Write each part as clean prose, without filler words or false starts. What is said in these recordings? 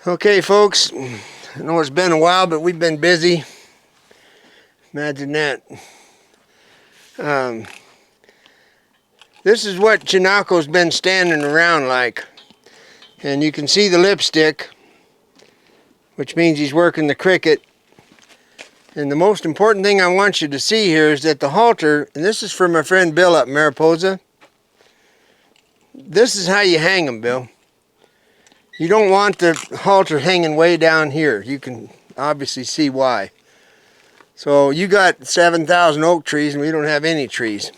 Okay, folks, I know it's been a while, but we've been busy. Imagine that. This is what Chinaco's been standing around like. And you can see the lipstick, which means he's working the cricket. And the most important thing I want you to see here is that the halter, and this is for my friend Bill up in Mariposa. This is how you hang them, Bill. You don't want the halter hanging way down here. You can obviously see why. So you got 7,000 oak trees and we don't have any trees.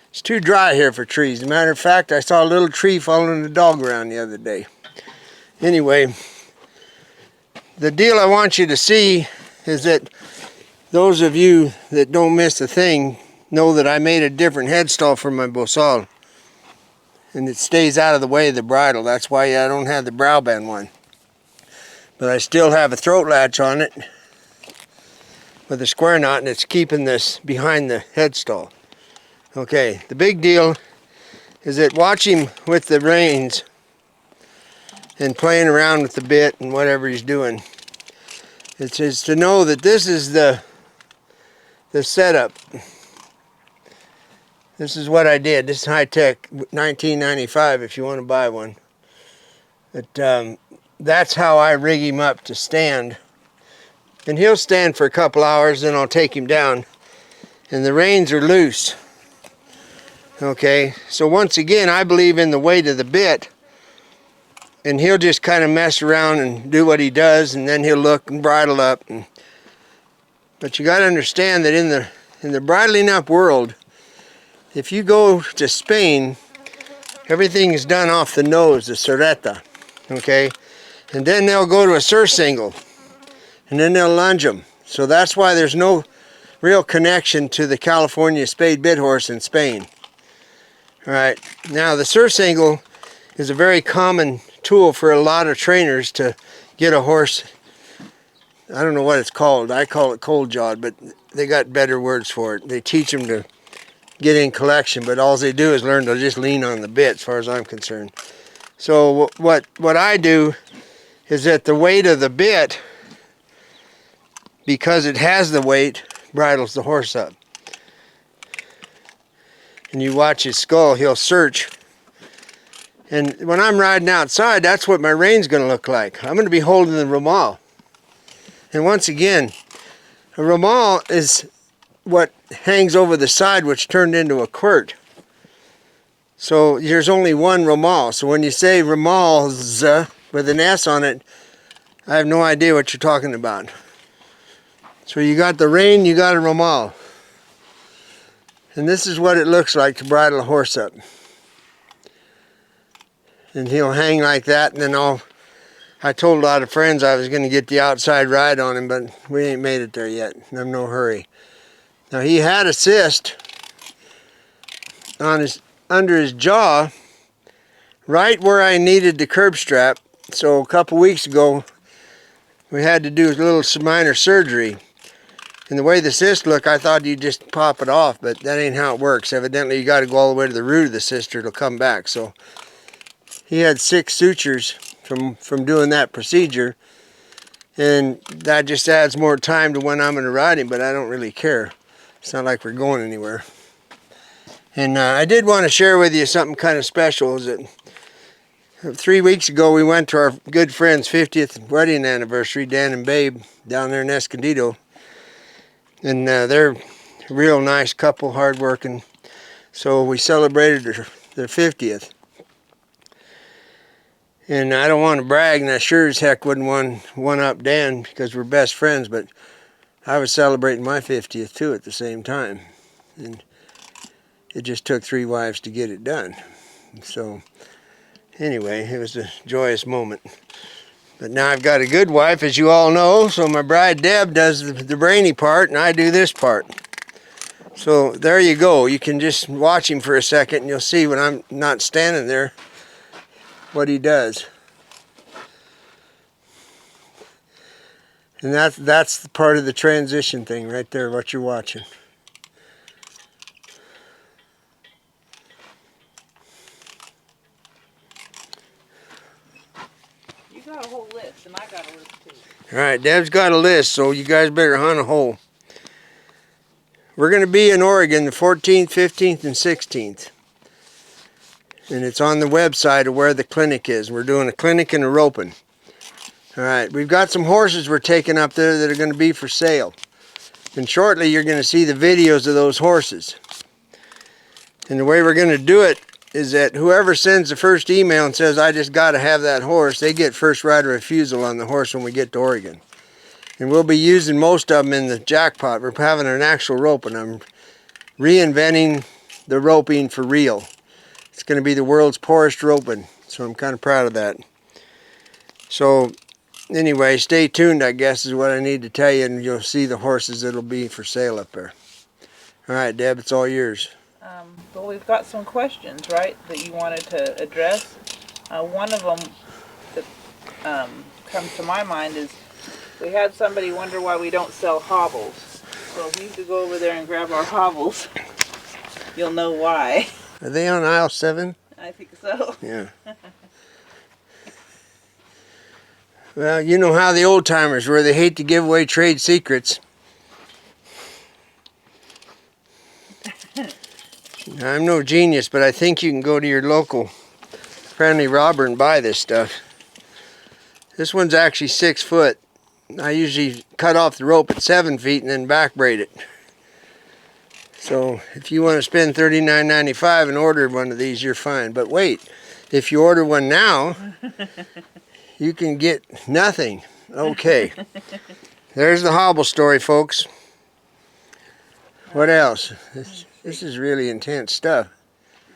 It's too dry here for trees. As a matter of fact, I saw a little tree following the dog around the other day. Anyway, the deal I want you to see is that those of you that don't miss a thing know that I made a different headstall for my bosal. And it stays out of the way of the bridle. That's why I don't have the brow band one. But I still have a throat latch on it with a square knot, and it's keeping this behind the headstall. Okay, the big deal is that watch him with the reins and playing around with the bit and whatever he's doing. It's just to know that this is the setup. This is what I did. This is high-tech, 1995 if you want to buy one. But that's how I rig him up to stand. And he'll stand for a couple hours, then I'll take him down. And the reins are loose. Okay, so once again, I believe in the weight of the bit. And he'll just kind of mess around and do what he does, and then he'll look and bridle up. But you got to understand that in the bridling up world, if you go to Spain, everything is done off the nose, the serreta, okay? And then they'll go to a surcingle, and then they'll lunge them. So that's why there's no real connection to the California spade bit horse in Spain. All right, now the surcingle is a very common tool for a lot of trainers to get a horse. I don't know what it's called. I call it cold jawed, but they got better words for it. They teach them to get in collection, but all they do is learn to just lean on the bit as far as I'm concerned. So what I do is that the weight of the bit, because it has the weight, bridles the horse up. And you watch his skull, he'll search. And when I'm riding outside, that's what my rein's going to look like. I'm going to be holding the ramal. And once again, a ramal is what hangs over the side, which turned into a quirt. So there's only one ramal. So when you say ramals with an S on it, I have no idea what you're talking about. So you got the rein, you got a ramal. And this is what it looks like to bridle a horse up. And he'll hang like that, and then I told a lot of friends I was going to get the outside ride on him, but we ain't made it there yet. I'm no hurry. Now he had a cyst on under his jaw, right where I needed the curb strap. So a couple weeks ago, we had to do a little minor surgery. And the way the cyst looked, I thought you'd just pop it off, but that ain't how it works. Evidently, you got to go all the way to the root of the cyst or it'll come back. So he had 6 sutures from doing that procedure. And that just adds more time to when I'm going to ride him, but I don't really care. It's not like we're going anywhere. And I did want to share with you something kind of special. Is that 3 weeks ago we went to our good friend's 50th wedding anniversary, Dan and Babe, down there in Escondido. And they're a real nice couple, hardworking. So we celebrated their 50th. And I don't want to brag, and I sure as heck wouldn't one up Dan because we're best friends, but I was celebrating my 50th too at the same time. And it just took 3 wives to get it done. So anyway, it was a joyous moment. But now I've got a good wife, as you all know, so my bride Deb does the brainy part and I do this part. So there you go. You can just watch him for a second and you'll see when I'm not standing there what he does. And that's part of the transition thing right there, what you're watching. You got a whole lip. list, and I got a list too. All right, Deb's got a list, so you guys better hunt a hole. We're going to be in Oregon the 14th, 15th, and 16th. And it's on the website of where the clinic is. We're doing a clinic and a roping. All right, we've got some horses we're taking up there that are going to be for sale. And shortly you're going to see the videos of those horses. And the way we're going to do it is that whoever sends the first email and says, I just got to have that horse, they get first right of refusal on the horse when we get to Oregon. And we'll be using most of them in the jackpot. We're having an actual roping. I'm reinventing the roping for real. It's going to be the world's poorest roping, so I'm kind of proud of that. So anyway, stay tuned, I guess, is what I need to tell you, and you'll see the horses that'll be for sale up there. All right, Deb, it's all yours. Well, we've got some questions, right, that you wanted to address. One of them that comes to my mind is, we had somebody wonder why we don't sell hobbles. So if you could go over there and grab our hobbles, you'll know why. Are they on aisle 7? I think so. Yeah. Well, you know how the old timers were. They hate to give away trade secrets. I'm no genius, but I think you can go to your local friendly robber and buy this stuff. This one's actually 6 foot. I usually cut off the rope at 7 feet and then back braid it. So if you want to spend $39.95 and order one of these, you're fine. But wait, if you order one now, you can get nothing. Okay. There's the hobble story, folks. What else? This is really intense stuff.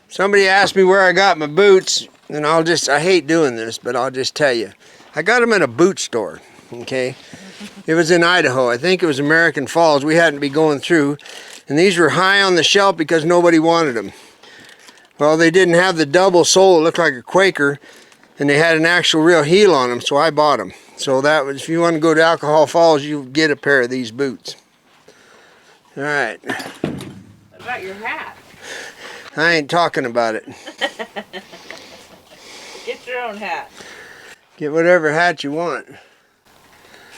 Somebody asked me where I got my boots, and I hate doing this, but I'll just tell you. I got them at a boot store, okay? It was in Idaho. I think it was American Falls. We hadn't been going through, and these were high on the shelf because nobody wanted them. Well, they didn't have the double sole. It looked like a Quaker, and they had an actual real heel on them, so I bought them. So that was, if you want to go to Alcohol Falls, you get a pair of these boots. All right. What about your hat? I ain't talking about it. Get your own hat. Get whatever hat you want.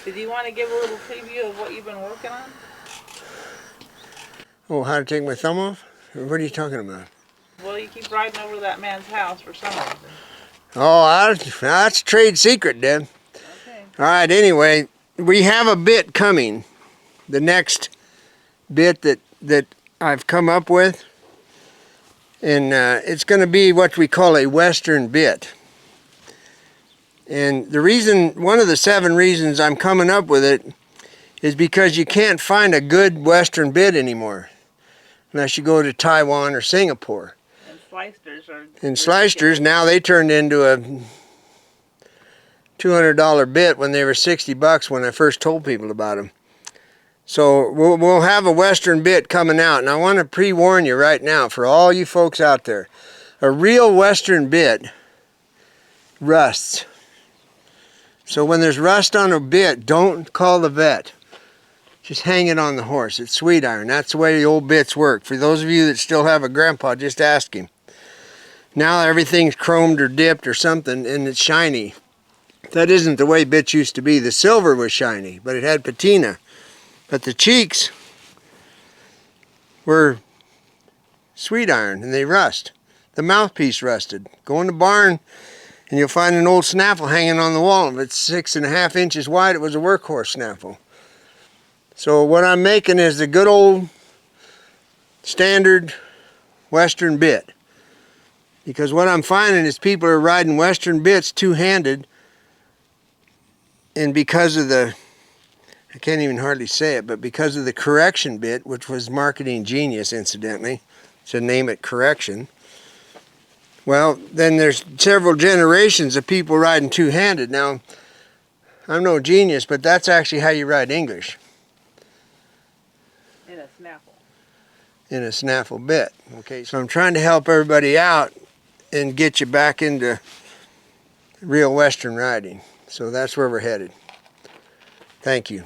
Did you want to give a little preview of what you've been working on? Oh, how to take my thumb off? Or what are you talking about? Well, you keep riding over that man's house for some reason. Oh, that's a trade secret, Deb. Okay. All right, anyway, we have a bit coming. The next bit that I've come up with. And it's going to be what we call a Western bit. And the reason, one of the 7 reasons I'm coming up with it is because you can't find a good Western bit anymore unless you go to Taiwan or Singapore. And Slicesters are... And Slicesters, now they turned into a $200 bit when they were 60 bucks when I first told people about them. So we'll have a Western bit coming out, and I want to pre-warn you right now for all you folks out there. A real Western bit rusts. So when there's rust on a bit, don't call the vet. Just hang it on the horse. It's sweet iron. That's the way the old bits work. For those of you that still have a grandpa, just ask him. Now everything's chromed or dipped or something, and it's shiny. That isn't the way bits used to be. The silver was shiny, but it had patina. But the cheeks were sweet iron, and they rust. The mouthpiece rusted. Go in the barn, and you'll find an old snaffle hanging on the wall. If it's 6.5 inches wide, it was a workhorse snaffle. So what I'm making is the good old standard Western bit. Because what I'm finding is people are riding Western bits two-handed, and because of the, I can't even hardly say it, but because of the correction bit, which was marketing genius, incidentally, to name it correction, well, then there's several generations of people riding two-handed. Now, I'm no genius, but that's actually how you ride English. In a snaffle. In a snaffle bit. Okay, so I'm trying to help everybody out and get you back into real Western riding. So that's where we're headed. Thank you.